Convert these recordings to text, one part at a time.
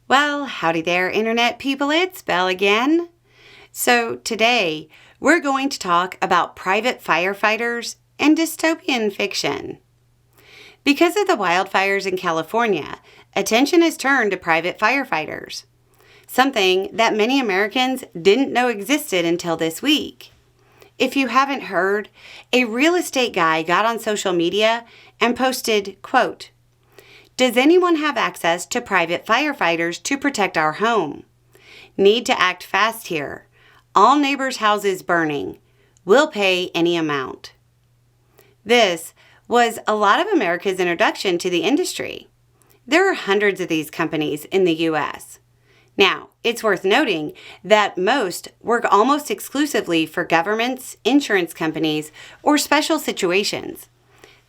Well, howdy there, Internet people. It's Belle again. So today, we're going to talk about private firefighters and dystopian fiction. Because of the wildfires in California, attention is turned to private firefighters, something that many Americans didn't know existed until this week. If you haven't heard, a real estate guy got on social media and posted, quote, "Does anyone have access to private firefighters to protect our home? Need to act fast here. All neighbors' houses burning. We'll pay any amount." This was a lot of America's introduction to the industry. There are hundreds of these companies in the U.S. Now, it's worth noting that most work almost exclusively for governments, insurance companies, or special situations.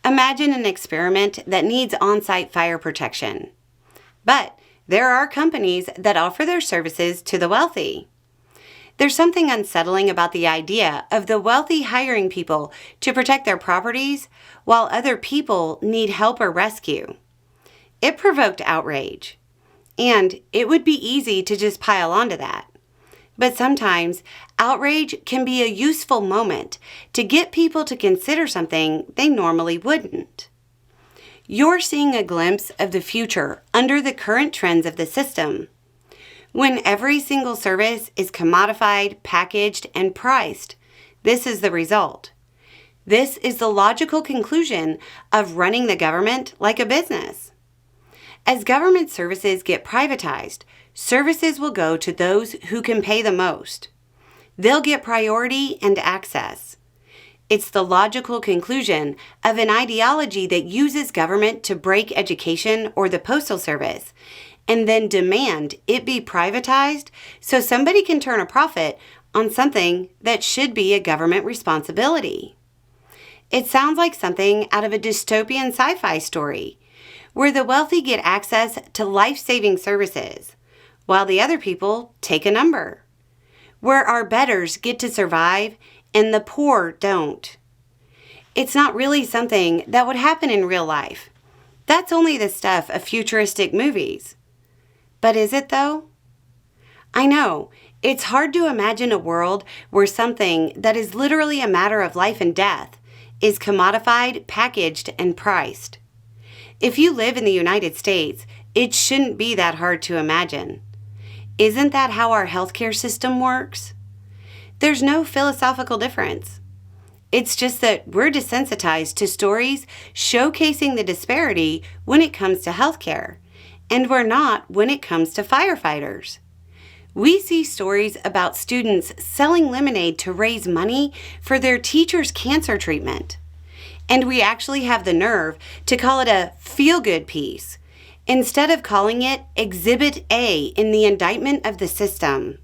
Imagine an experiment that needs on-site fire protection. But there are companies that offer their services to the wealthy. There's something unsettling about the idea of the wealthy hiring people to protect their properties while other people need help or rescue. It provoked outrage. And it would be easy to just pile onto that. But sometimes, outrage can be a useful moment to get people to consider something they normally wouldn't. You're seeing a glimpse of the future under the current trends of the system. When every single service is commodified, packaged, and priced, this is the result. This is the logical conclusion of running the government like a business. As government services get privatized, services will go to those who can pay the most. They'll get priority and access. It's the logical conclusion of an ideology that uses government to break education or the postal service, and then demand it be privatized so somebody can turn a profit on something that should be a government responsibility. It sounds like something out of a dystopian sci-fi story, where the wealthy get access to life-saving services, while the other people take a number, where our betters get to survive and the poor don't. It's not really something that would happen in real life. That's only the stuff of futuristic movies. But is it though? I know, it's hard to imagine a world where something that is literally a matter of life and death is commodified, packaged, and priced. If you live in the United States, it shouldn't be that hard to imagine. Isn't that how our healthcare system works? There's no philosophical difference. It's just that we're desensitized to stories showcasing the disparity when it comes to healthcare, and we're not when it comes to firefighters. We see stories about students selling lemonade to raise money for their teacher's cancer treatment. And we actually have the nerve to call it a feel-good piece, instead of calling it Exhibit A in the indictment of the system.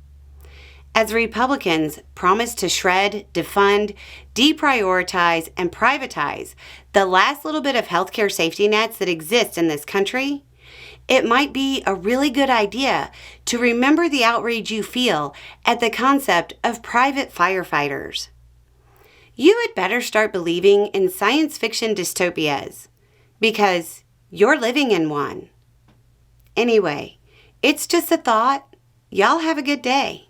As Republicans promise to shred, defund, deprioritize, and privatize the last little bit of healthcare safety nets that exist in this country, it might be a really good idea to remember the outrage you feel at the concept of private firefighters. You had better start believing in science fiction dystopias, because you're living in one. Anyway, it's just a thought. Y'all have a good day.